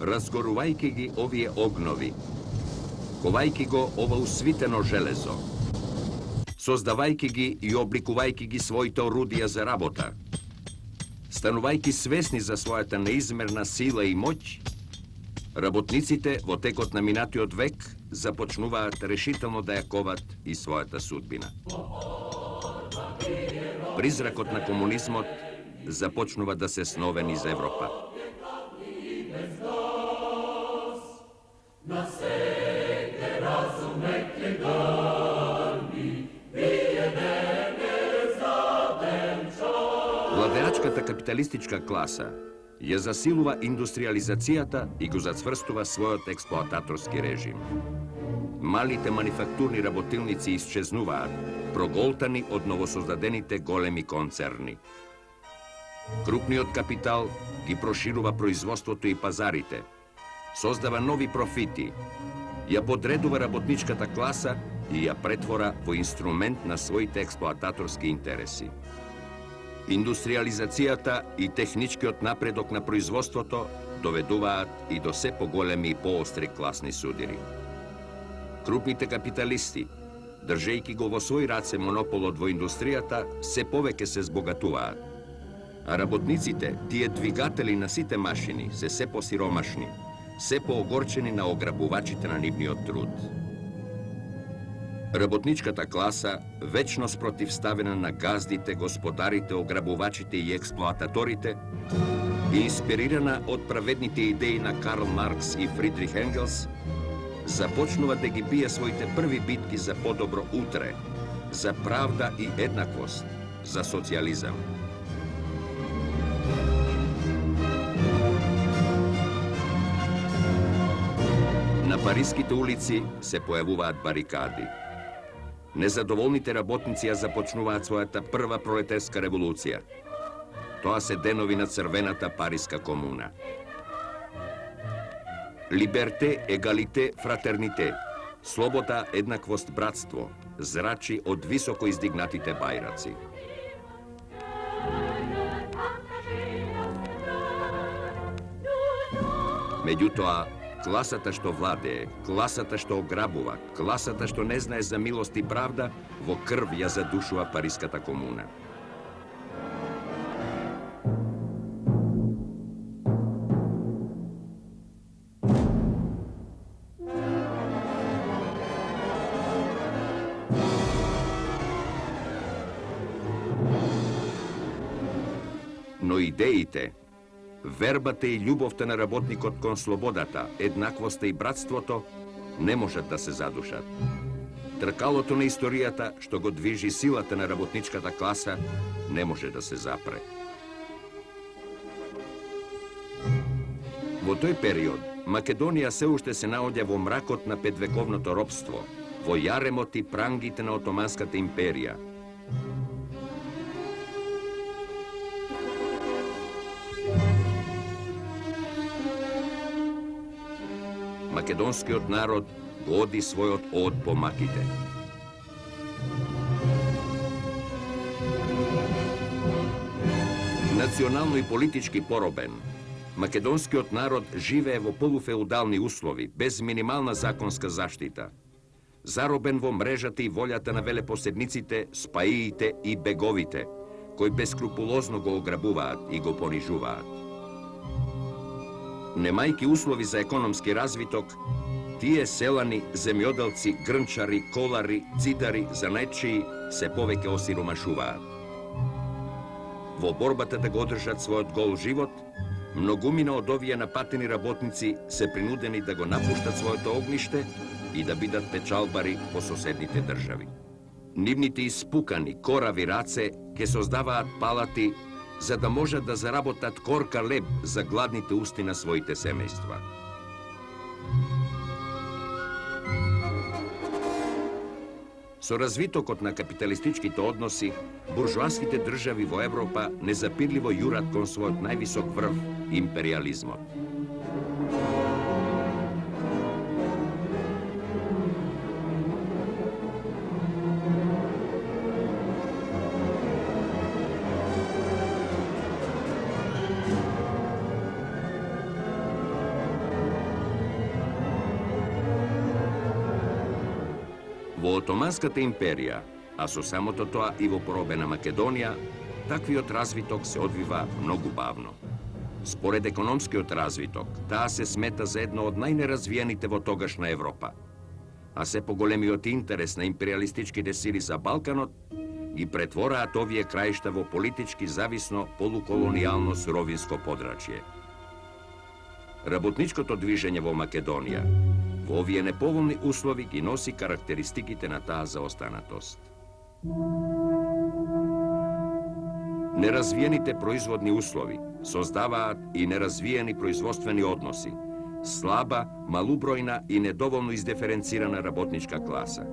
разгорувајќи ги овие огнови, ковајќи го ова усвитено железо, создавајќи ги и обликувајќи ги своите орудија за работа, станувајќи свесни за својата неизмерна сила и моќ, работниците во текот на минатиот век започнуваат решително да ја коват и својата судбина. Призракот на комунизмот започнува да се снове низ Европа. Владеачката капиталистичка класа ја засилува индустриализацијата и го зацврстува својот експлоататорски режим. Малите манифактурни работилници исчезнуваат, проголтани од новосоздадените големи концерни. Крупниот капитал ги проширува производството и пазарите, создава нови профити, ја подредува работничката класа и ја претвора во инструмент на своите експлоататорски интереси. Индустриализацијата и техничкиот напредок на производството доведуваат и до се поголеми и поостри класни судири. Крупните капиталисти, држејќи го во свој раце монополот во индустријата, се повеќе се збогатуваат. А работниците, тие двигатели на сите машини, се посиромашни, се поогорчени на ограбувачите на нивниот труд. Работничката класа, вечно спротивставена на газдите, господарите, ограбувачите и експлоататорите, инспирирана од праведните идеи на Карл Маркс и Фридрих Енгелс, започнува да ги бие своите први битки за подобро утре, за правда и еднаквост, за социализам. На париските улици се појавуваат барикади. Незадоволните работници ја започнуваат својата прва пролетарска револуција. Тоа се денови на црвената Париска комуна. Либерте, егалите, фратерните, слобода, еднаквост, братство, зрачи од високо издигнатите бајраци. Меѓутоа, класата што владее, класата што ограбува, класата што не знае за милост и правда, во крв ја задушува Париската комуна. Но идеите, вербата и љубовта на работникот кон слободата, еднаквоста и братството не можат да се задушат. Тркалото на историјата што го движи силата на работничката класа не може да се запре. Во тој период Македонија се уште се наоѓа во мракот на петвековното робство, во јаремот и прангите на Отоманската империја. Македонскиот народ го оди својот од по маките. Национално и политички поробен, македонскиот народ живее во полуфеудални услови, без минимална законска заштита. Заробен во мрежата и волјата на велепоседниците, спаиите и беговите, кои бескрупулозно го ограбуваат и го понижуваат. Немајки услови за економски развиток, тие селани, земјоделци, грнчари, колари, цидари, занаетчии се повеќе осиромашуваат. Во борбата да го одржат својот гол живот, многумина од овие напатени работници се принудени да го напуштат своето огниште и да бидат печалбари по соседните држави. Нивните испукани, корави раце ќе создаваат палати за да можат да заработат корка леб за гладните усти на своите семејства. Со развитокот на капиталистичките односи, буржуаските држави во Европа незапирливо јурат кон својот највисок врв – империализмот. Во Отоманската империја, а со самото тоа и во поробена Македонија, таквиот развиток се одвива многу бавно. Според економскиот развиток, таа се смета за едно од најнеразвиените во тогашна Европа. А се поголемиот интерес на империалистичките сили за Балканот ги претвораат овие краишта во политички зависно полуколонијално суровинско подрачје. Работничкото движење во Македонија во овие неповолни услови ги носи карактеристиките на таа заостанатост. Неразвиените производни услови создаваат и неразвиени производствени односи, слаба, малубројна и недоволно издиференцирана работничка класа.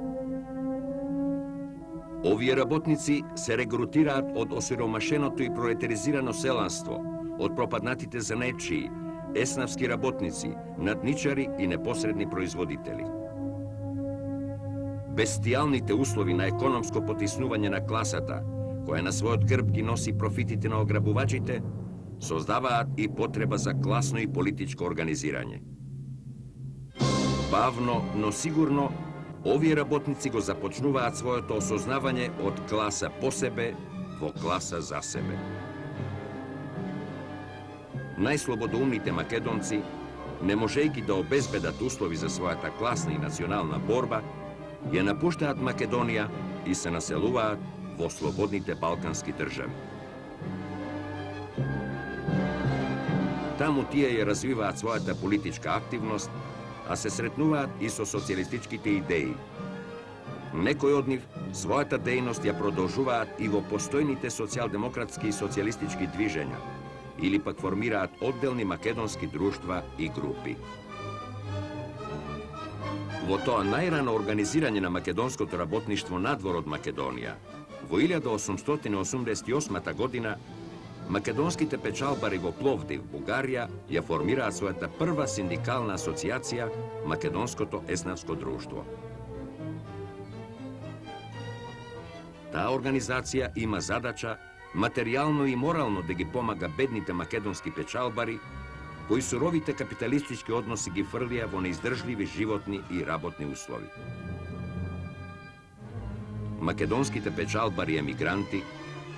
Овие работници се регрутираат од осиромашеното и пролетаризирано селанство, од пропаднатите занаетчии, еснавски работници, надничари и непосредни производители. Бестијалните услови на економско потиснување на класата, која на својот грб ги носи профитите на ограбувачите, создаваат и потреба за класно и политичко организирање. Бавно, но сигурно, овие работници го започнуваат своето осознавање од класа по себе во класа за себе. Најслободоумните македонци, не можејќи да обезбедат услови за својата класна и национална борба, ја напуштаат Македонија и се населуваат во слободните балкански држави. Таму тие ја развиваат својата политичка активност, а се сретнуваат и со социјалистичките идеи. Некои од нив својата дејност ја продолжуваат и во постојните социјалдемократски и социјалистички движења, или пак формираат одделни македонски друштва и групи. Во тоа најрано организирање на македонското работништво надвор од Македонија, во 1888 година, македонските печалбари во Пловдив, Бугарија, ја формираат својата прва синдикална асоцијација Македонското еснавско друштво. Таа организација има задача материјално и морално да ги помага бедните македонски печалбари, кои суровите капиталистички односи ги фрлија во неиздржливи животни и работни услови. Македонските печалбари емигранти,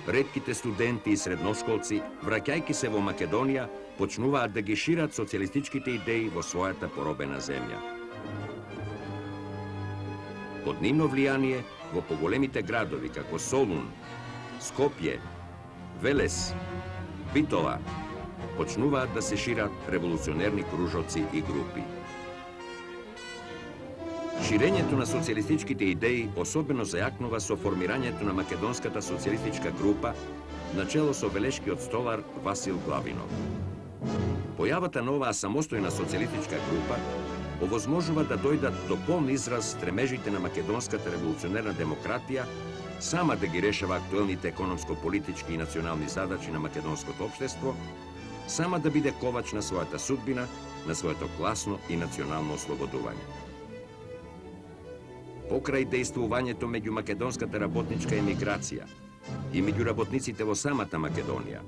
ретките студенти и средношколци, враќајќи се во Македонија, почнуваат да ги шират социјалистичките идеи во својата поробена земја. Под нивно влијание во поголемите градови како Солун, Скопје, Велес, Битола, почнуваат да се шират револуционерни кружоци и групи. Ширењето на социјалистичките идеи особено зајакнува со формирањето на Македонската социјалистичка група, начело со велешкиот столар Васил Главинов. Појавата на оваа самостојна социјалистичка група овозможува да дојдат до полн израз стремежите на македонската револуционерна демократија сама да ги решава актуелните економско-политички и национални задачи на македонското општество, сама да биде ковач на својата судбина, на своето класно и национално ослободување. Покрај дејствувањето меѓу македонската работничка емиграција и меѓу работниците во самата Македонија,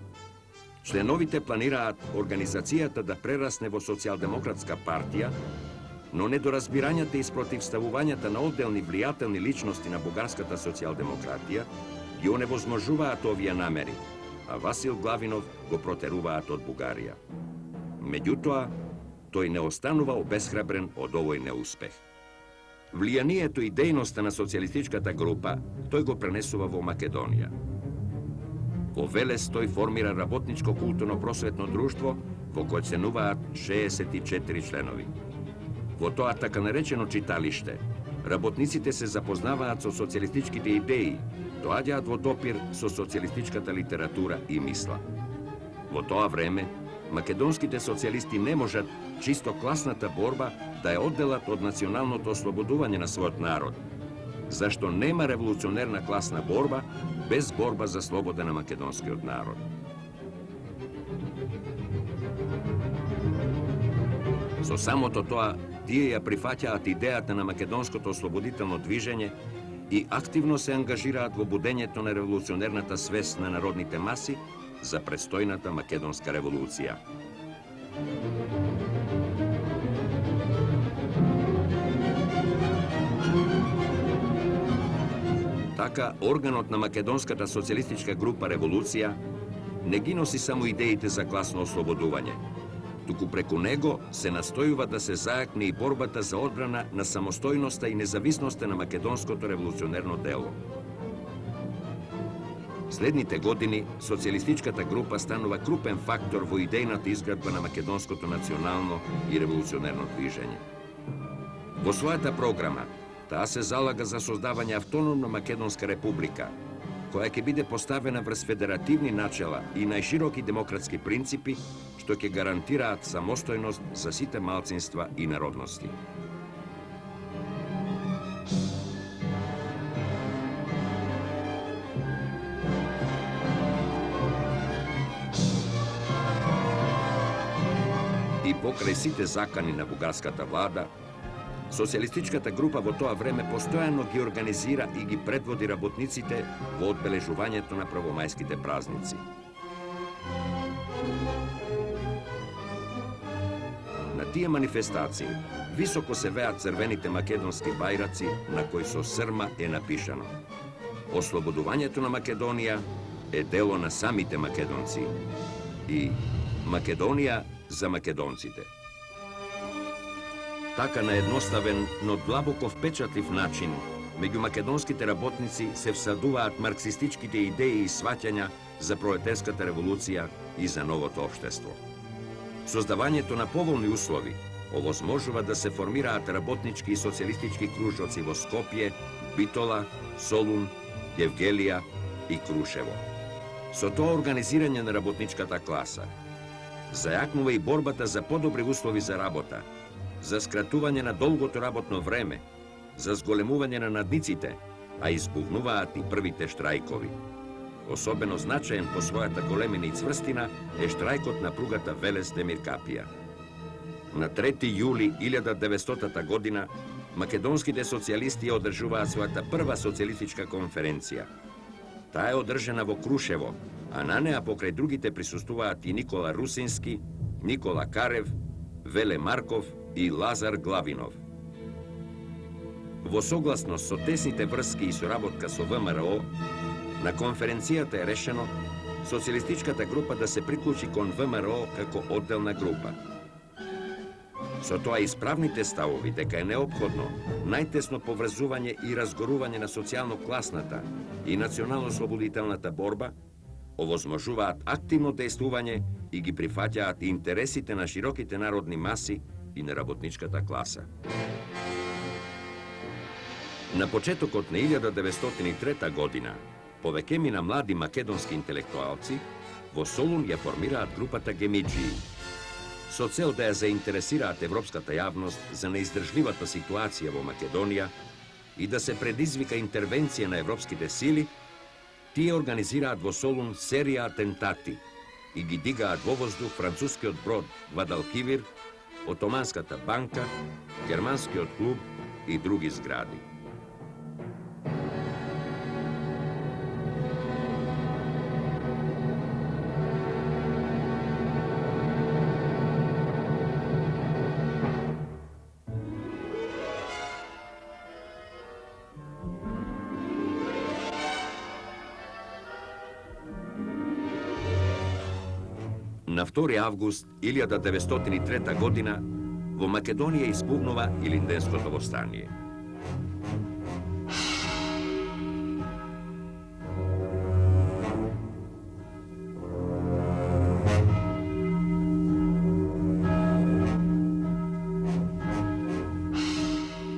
членовите планираат организацијата да прерасне во социјалдемократска партија, но недоразбирањата и спротивставувањата на одделни влијателни личности на бугарската социјалдемократија ги оневозможуваат овие намери, а Васил Главинов го протеруваат од Бугарија. Меѓутоа, тој не останува обесхрабрен од овој неуспех. Влијанието и дејноста на социјалистичката група тој го пренесува во Македонија. Во Велес тој формира работничко културно-просветно друштво во кое членуваат 64 членови. Во тоа така наречено читалиште, работниците се запознаваат со социјалистичките идеи, доаѓаат во допир со социјалистичката литература и мисла. Во тоа време, македонските социјалисти не можат чисто класната борба да ја одделат од националното ослободување на својот народ, зашто нема револуционерна класна борба без борба за слобода на македонскиот народ. Со самото тоа, тие ја прифаќаат идејата на македонското ослободително движење и активно се ангажираат во будењето на револуционерната свест на народните маси за престојната македонска револуција. Така, органот на Македонската социјалистичка група Револуција не ги носи само идеите за класно ослободување, туку преку него се настојува да се зајакне и борбата за одбрана на самостојноста и независноста на македонското револуционерно дело. Следните години, социјалистичката група станува крупен фактор во идејната изградба на македонското национално и револуционерно движење. Во својата програма, таа се залага за создавање автономна Македонска република, која ќе биде поставена врз федеративни начела и најшироки демократски принципи, што ќе гарантираат самостојност за сите малцинства и народности. И покрај сите закани на бугарската влада, социјалистичката група во тоа време постојано ги организира и ги предводи работниците во одбележувањето на правомајските празници. На тие манифестации високо се веат црвените македонски бајраци на кои со срма е напишано: Ослободувањето на Македонија е дело на самите македонци и Македонија за македонците. Така на едноставен, но длабоко впечатлив начин, меѓу македонските работници се всадуваат марксистичките идеи и сваќања за пролетарската револуција и за новото општество. Создавањето на поволни услови овозможува да се формираат работнички и социјалистички кружоци во Скопје, Битола, Солун, Евгелија и Крушево. Со тоа организирање на работничката класа зајакнува и борбата за подобри услови за работа, за скратување на долгото работно време, за зголемување на надниците, а избухнуваат и првите штрајкови. Особено значаен по својата големина и цврстина е штрајкот на пругата Велес-Демир Капија. На 3 јули 1900 година македонските социјалисти одржуваат својата прва социјалистичка конференција. Таа е одржана во Крушево, а на неа покрај другите присуствуваат и Никола Русински, Никола Карев, Веле Марков и Лазар Главинов. Во согласност со тесните врски и соработка со ВМРО, на конференцијата е решено социјалистичката група да се приклучи кон ВМРО како одделна група. Со тоа исправните ставови дека е неопходно најтесно поврзување и разгорување на социјално-класната и национално-слободителната борба, овозможуваат активно дејствување и ги прифаќаат интересите на широките народни маси и на работничката класа. На почетокот на 1903 година, повеќемина млади македонски интелектуалци во Солун ја формираат групата Гемиџии, со цел да ја заинтересираат европската јавност за неиздржливата ситуација во Македонија и да се предизвика интервенција на европските сили, тие организираат во Солун серија атентати и ги дигаат во воздух францускиот брод Гвадалкивир, Отоманската банка, Германскиот клуб и други згради. На 2 август 1903 година во Македонија избухнува Илинденското востание.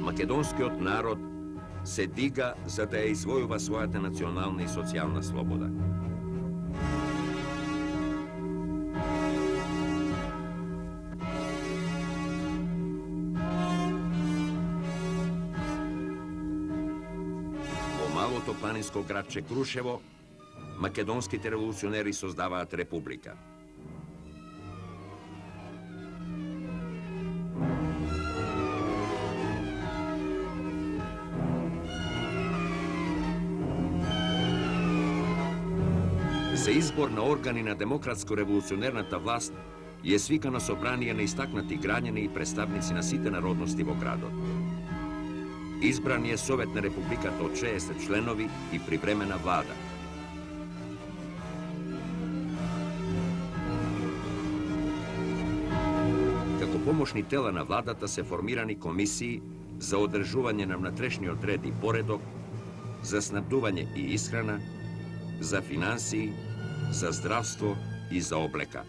Македонскиот народ се дига за да ја извојува својата национална и социјална слобода. Малото планинско градче Крушево, македонските револуционери создаваат република. За избор на органи на демократско-револуционерната власт е свикано собрание на истакнати граѓани и представници на сите народности во градот. Избран je Совет на Републиката од 60 членови и привремена влада. Како помошни тела на владата се формирани комисии за одржување на внатрешниот ред и поредок, за снабдување и исхрана, за финансии, за здравство и за облека.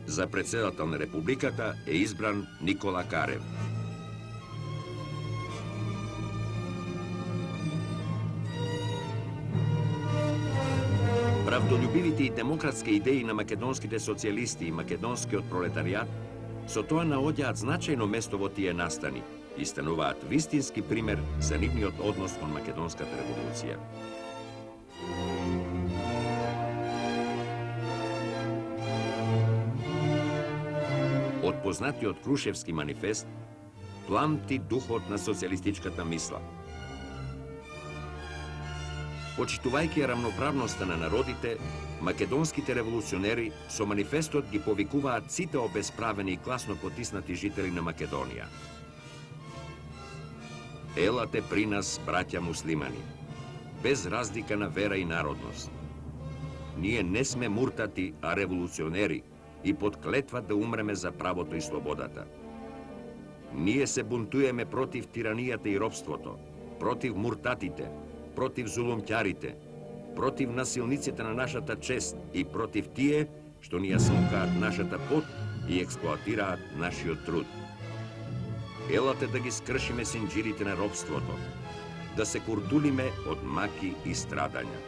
За председател на Републиката е избран Никола Карев. Правдолюбивите и демократски идеи на македонските социјалисти и македонскиот пролетаријат со тоа наоѓаат значајно место во тие настани и стануваат вистински пример за нивниот однос кон македонската револуција. Од познатиот Крушевски манифест пламти духот на социјалистичката мисла. Почитувајќи рамноправноста на народите, македонските револуционери со манифестот ги повикуваат сите обесправени и класно потиснати жители на Македонија. Елате при нас, браќа муслимани, без разлика на вера и народност. Ние не сме муртати, а револуционери и под клетва да умреме за правото и слободата. Ние се бунтуеме против тиранијата и робството, против муртатите, против зулумќарите, против насилниците на нашата чест и против тие што ни ја смукаат нашата пот и експлоатираат нашиот труд. Елате да ги скршиме синџирите на робството, да се курдулиме од маки и страдања.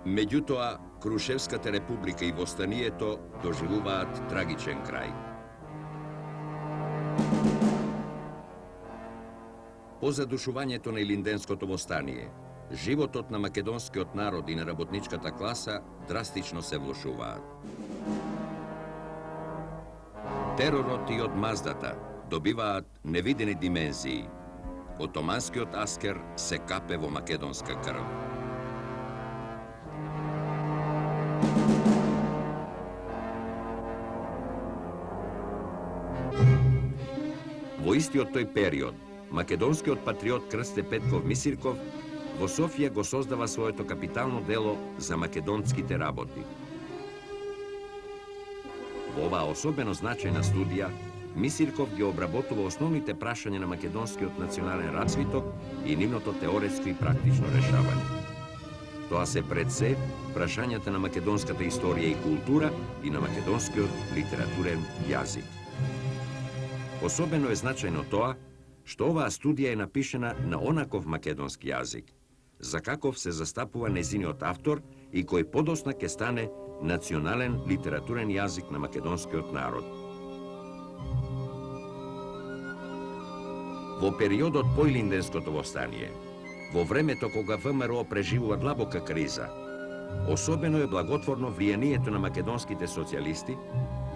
Меѓутоа, Крушевската република и востанието доживуваат трагичен крај. По задушувањето на Илинденското востание, животот на македонскиот народ и на работничката класа драстично се влошуваат. Теророт и одмаздата добиваат невидени димензии. Отоманскиот аскер се капе во македонска крв. Во истиот тој период, македонскиот патриот Крсте Петков Мисирков во Софија го создава своето капитално дело за македонските работи. Во оваа особено значајна студија, Мисирков ги обработува основните прашања на македонскиот национален развиток и нивното теоретско и практично решавање. Тоа се пред се прашањата на македонската историја и култура и на македонскиот литературен јазик. Особено е значајно тоа што оваа студија е напишена на онаков македонски јазик, за каков се застапува незиниот автор и кој подосна ќе стане национален литературен јазик на македонскиот народ. Во периодот по Илинденското востание, во времето кога ВМРО преживува длабока криза, особено е благотворно влијанието на македонските социјалисти,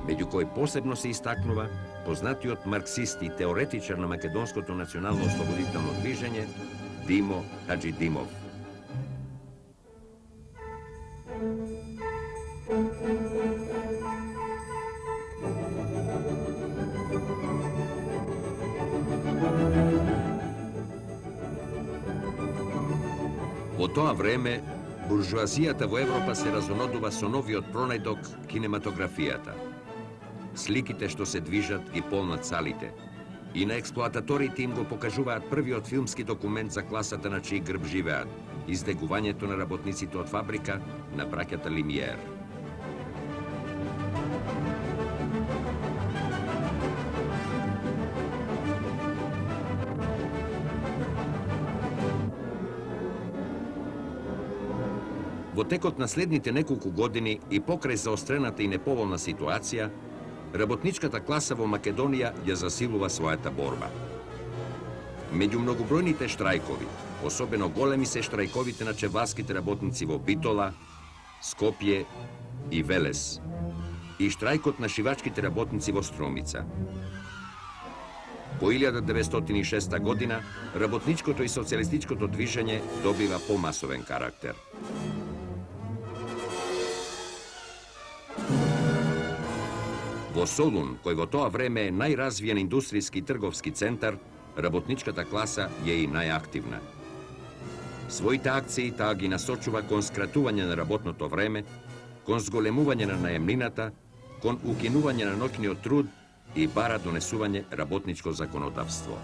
меѓу кои посебно се истакнува познатиот марксист и теоретичар на македонското национално ослободително движење Димо Хаџидимов. Во тоа време, буржуазијата во Европа се разонодува со новиот пронајдок кинематографијата. Сликите што се движат ги полнат салите и на експлоататорите им го покажуваат првиот филмски документ за класата на чиј грб живеат, издегувањето на работниците од фабрика на браќата Лимиер. Во текот на следните неколку години и покрај заострената и неповолна ситуација, работничката класа во Македонија ја засилува својата борба. Меѓу многобројните штрајкови, особено големи се штрајковите на чевласките работници во Битола, Скопје и Велес, и штрајкот на шивачките работници во Струмица. По 1906 година, работничкото и социјалистичкото движење добива помасовен карактер. Во Солун, кој во тоа време е најразвиен индустријски трговски центар, работничката класа е и најактивна. Своите акции таа ги насочува кон скратување на работното време, кон зголемување на наемнината, кон укинување на ноќниот труд и бара донесување работничко законодавство.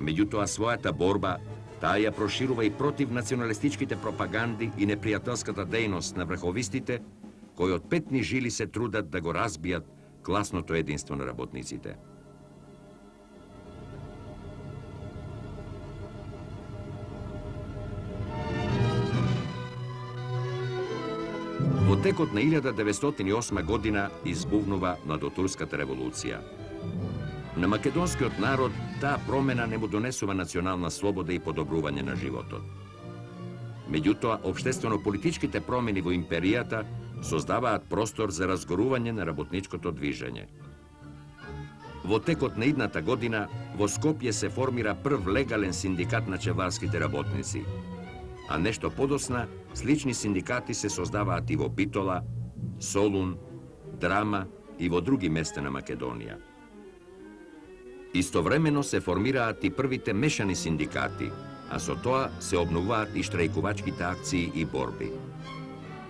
Меѓутоа, својата борба таа ја проширува и против националистичките пропаганди и непријателската дејност на врховистите, кои од петни жили се трудат да го разбијат класното единство на работниците. Во текот на 1908 година избувнува младотурската револуција. На македонскиот народ таа промена не му донесува национална слобода и подобрување на животот. Меѓутоа, општествено-политичките промени во империјата создаваат простор за разгорување на работничкото движење. Во текот на идната година во Скопје се формира прв легален синдикат на чеварските работници, а нешто подосна слични синдикати се создаваат и во Битола, Солун, Драма и во други места на Македонија. Истовремено се формираат и првите мешани синдикати, а со тоа се обновуваат и штрајкувачките акции и борби.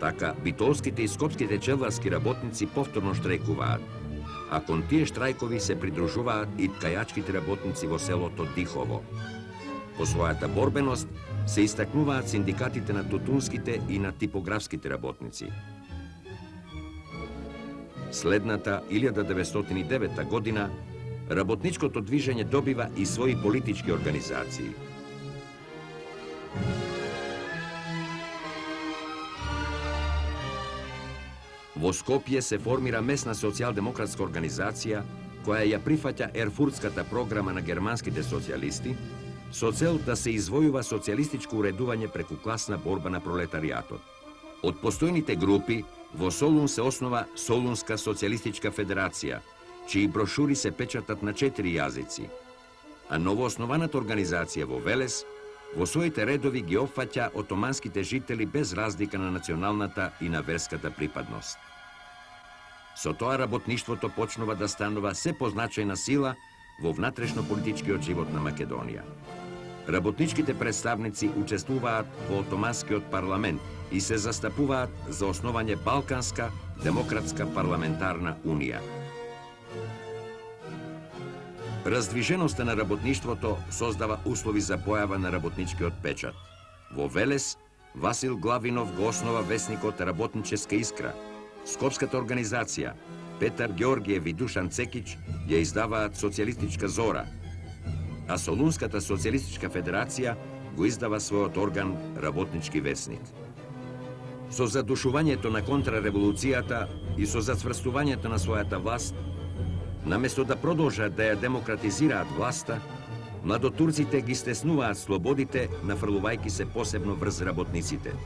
Така, битолските и скопските челварски работници повторно штрајкуваат, а кон тие штрајкови се придружуваат и ткајачките работници во селото Дихово. По својата борбеност се истакнуваат синдикатите на тутунските и на типографските работници. Следната 1909 година работничкото движење добива и своји политички организации. Во Скопје се формира местна социјалдемократска организација која ја прифаќа ерфуртската програма на германските социјалисти со цел да се извојува социјалистичко уредување преку класна борба на пролетаријатот. Од постојните групи во Солун се основа Солунска социјалистичка федерација, чии брошури се печатат на 4 јазици, а новооснованата организација во Велес во своите редови ги опфаќа отоманските жители без разлика на националната и на верската припадност. Со тоа работништвото почнува да станува се позначајна сила во внатрешно-политичкиот живот на Македонија. Работничките представници учествуваат во Отоманскиот парламент и се застапуваат за основање Балканска демократска парламентарна унија. Раздвиженоста на работништвото создава услови за појава на работничкиот печат. Во Велес, Васил Главинов го основа весникот Работническа искра. Скопската организација, Петар Георгиев и Душан Цекич ја издаваат Социјалистичка зора, а Солунската социјалистичка федерација го издава својот орган Работнички весник. Со задушувањето на контрареволуцијата и со зацврстувањето на својата власт, наместо да продолжат да ја демократизираат власта, младотурците ги стеснуваат слободите, нафрлувајќи се посебно врз работниците.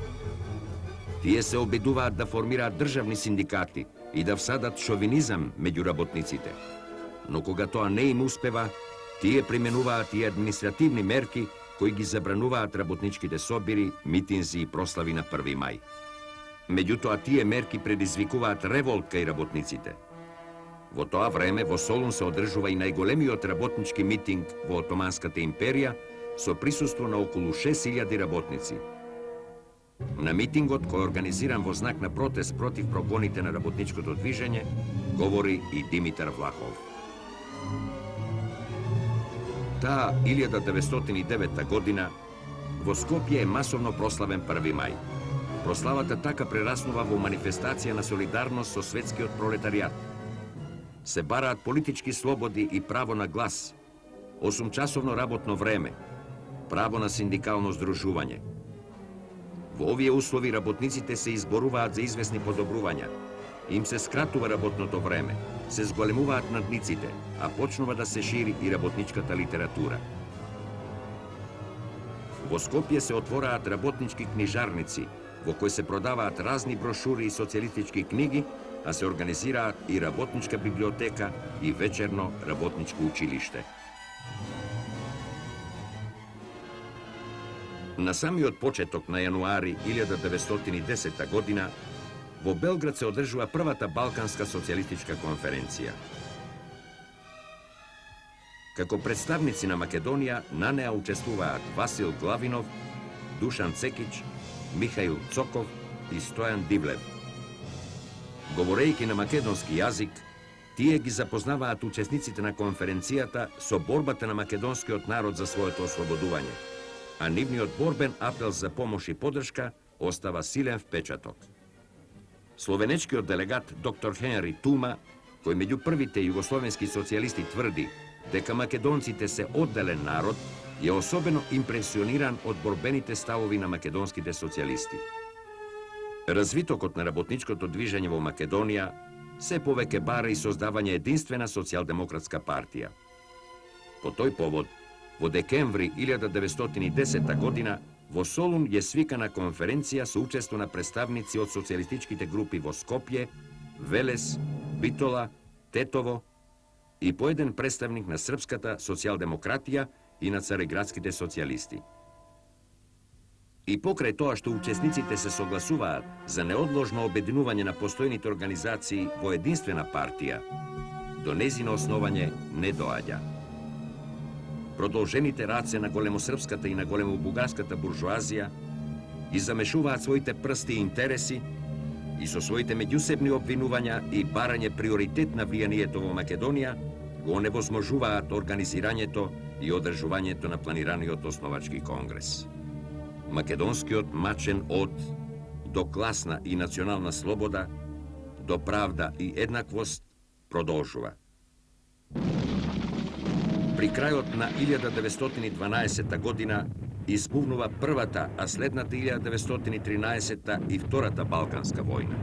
Тие се обидуваат да формираат државни синдикати и да всадат шовинизам меѓу работниците. Но кога тоа не им успева, тие применуваат и административни мерки кои ги забрануваат работничките собири, митинзи и прослави на 1 мај. Меѓутоа, тие мерки предизвикуваат револт кај работниците. Во тоа време во Солун се одржува и најголемиот работнички митинг во Отоманската империја со присуство на околу 6000 работници. На митингот, кој организиран во знак на протест против прогоните на работничкото движење, говори и Димитар Влахов. Таа 1909 година во Скопје е масовно прославен 1 мај. Прославата така прераснува во манифестација на солидарност со светскиот пролетаријат. Се бараат политички слободи и право на глас, 8-часовно работно време, право на синдикално здружување. Во овие услови работниците се изборуваат за известни подобрувања. Им се скратува работното време, се зголемуваат надниците, а почнува да се шири и работничката литература. Во Скопје се отвораат работнички книжарници, во кои се продаваат разни брошури и социјалистички книги, а се организираат и работничка библиотека и вечерно работничко училиште. На самиот почеток на јануари 1910 година во Белград се одржува првата Балканска социјалистичка конференција. Како представници на Македонија на неа учествуваат Васил Главинов, Душан Цекич, Михаил Цоков и Стојан Дивлев. Говорејќи на македонски јазик, тие ги запознаваат учесниците на конференцијата со борбата на македонскиот народ за своето ослободување, а нивниот борбен апел за помош и поддршка остава силен впечаток. Словенечкиот делегат доктор Хенри Тума, кој меѓу првите југословенски социјалисти тврди дека македонците се одделен народ, е особено импресиониран од борбените ставови на македонските социјалисти. Развитокот на работничкото движење во Македонија се повеќе бара и создавање единствена социјалдемократска партија. По тој повод, во декември 1910 година, во Солун е свикана конференција со учество на представници од социјалистичките групи во Скопје, Велес, Битола, Тетово и по еден представник на српската социјалдемократија и на цареградските социјалисти. И покрај тоа што учесниците се согласуваат за неодложно обединување на постојните организации во единствена партија, до незино основање не доаѓа. Продолжените раце на големосрпската и на големобугарската буржоазија ги замешуваат своите прсти и интереси и со своите меѓусебни обвинувања и барање приоритет на влијанието во Македонија го оневозможуваат организирањето и одржувањето на планираниот основачки конгрес. Македонскиот мачен од до класна и национална слобода, до правда и еднаквост продолжува. При крајот на 1912 година избувнува првата, а следната 1913 и втората Балканска војна.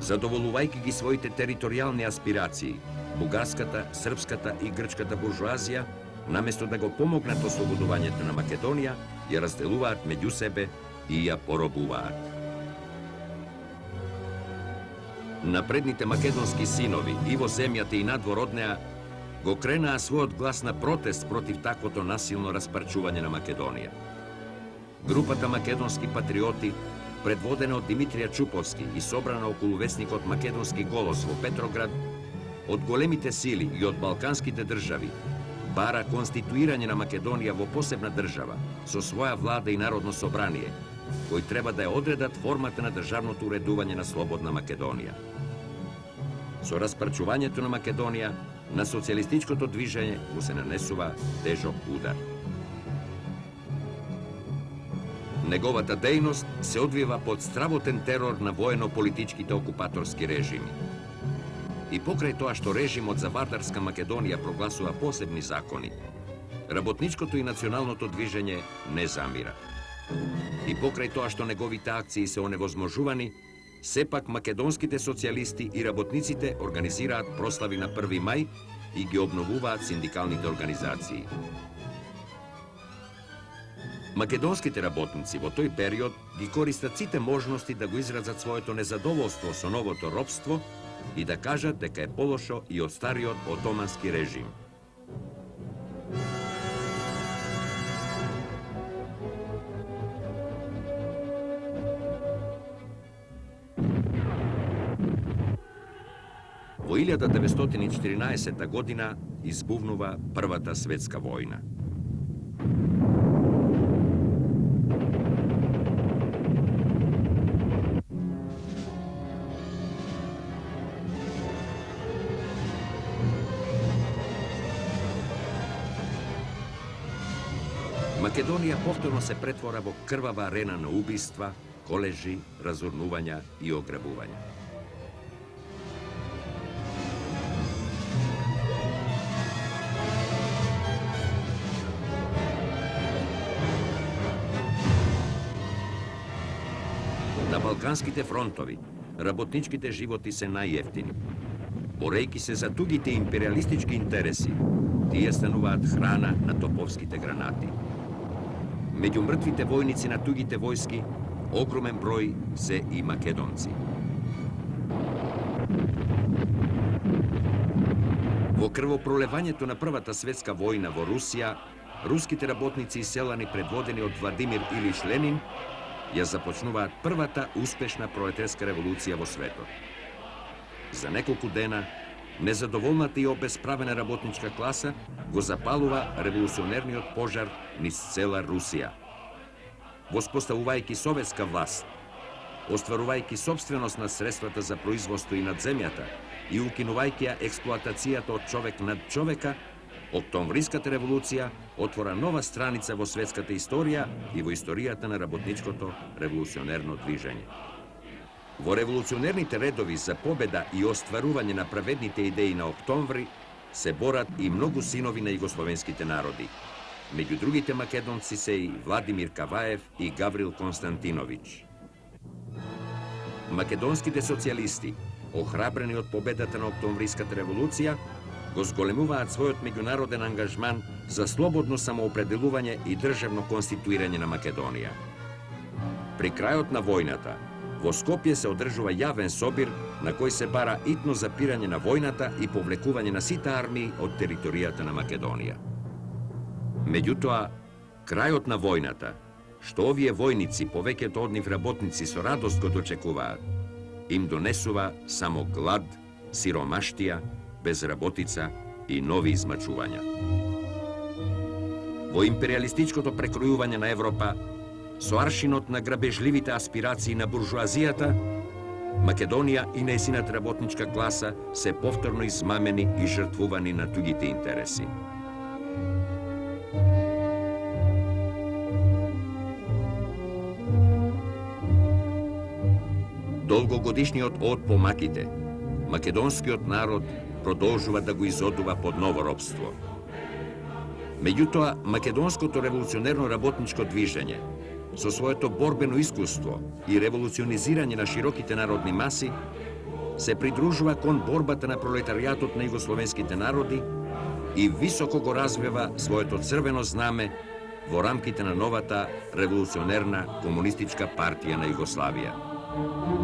Задоволувајќи ги своите територијални аспирации, бугарската, српската и грчката буржоазија, наместо да го помогнат ослободувањето на Македонија, ја разделуваат меѓу себе и ја поробуваат. Напредните македонски синови и во земјата и надвор од неа го кренаа својот глас на протест против таквото насилно распарчување на Македонија. Групата македонски патриоти, предводена од Димитрија Чуповски и собрана околу весникот Македонски голос во Петроград, од големите сили и од балканските држави, бара конституирање на Македонија во посебна држава, со своја влада и народно собрание, кои треба да ја одредат формата на државното уредување на слободна Македонија. Со распарчувањето на Македонија, на социјалистичкото движење му се нанесува тежок удар. Неговата дејност се одвива под стравотен терор на воено-политичките окупаторски режими. И покрај тоа што режимот за Вардарска Македонија прогласува посебни закони, работничкото и националното движење не замира. И покрај тоа што неговите акции се оневозможувани, сепак македонските социјалисти и работниците организираат прослави на 1 мај и ги обновуваат синдикалните организации. Македонските работници во тој период ги користат сите можности да го изразат своето незадоволство со новото робство и да кажат дека е полошо и од стариот отомански режим. Во 1914 година избувнува Првата светска војна. Македонија повторно се претвора во крвава арена на убиства, колежи, разорнувања и ограбувања. На балканските фронтови, работничките животи се најевтини. Борејќи се за тугите империалистички интереси, тие стануваат храна на топовските гранати. Меѓу мртвите војници на тугите војски, огромен број се и македонци. Во крвопролевањето на Првата светска војна во Русија, руските работници и селани предводени од Владимир Илиш Ленин ја започнуваат првата успешна пролетарска револуција во светот. За неколку дена, незадоволната и обесправена работничка класа го запалува револуционерниот пожар низ цела Русија. Воспоставувајќи советска власт, остварувајќи собственост на средствата за производство и над земјата и укинувајќи ја експлоатацијата од човек над човека, Октомвриската револуција отвора нова страница во светската историја и во историјата на работничкото револуционерно движење. Во револуционерните редови за победа и остварување на праведните идеи на Октомври се борат и многу синови на југословенските народи. Меѓу другите македонци се и Владимир Каваев и Гаврил Константиновиќ. Македонските социјалисти, охрабрени од победата на Октомвриската револуција, го зголемуваат својот меѓународен ангажман за слободно самоопределување и државно конституирање на Македонија. При крајот на војната, во Скопје се одржува јавен собир на кој се бара итно запирање на војната и повлекување на сите армии од територијата на Македонија. Меѓутоа, крајот на војната, што овие војници, повеќето од нив работници со радост го дочекуваат, им донесува само глад, сиромаштија, безработица и нови измачувања. Во империалистичкото прекројување на Европа, со аршинот на грабежливите аспирации на буржуазијата, Македонија и нејзината работничка класа се повторно измамени и жртвувани на туѓите интереси. Долгогодишниот од по маките, македонскиот народ продолжува да го изодува под ново робство. Меѓутоа, македонското револуционерно работничко движење, со своето борбено искуство и револуционизирање на широките народни маси, се придружува кон борбата на пролетаријатот на југословенските народи и високо го развива своето црвено знаме во рамките на новата револуционерна комунистичка партија на Југославија.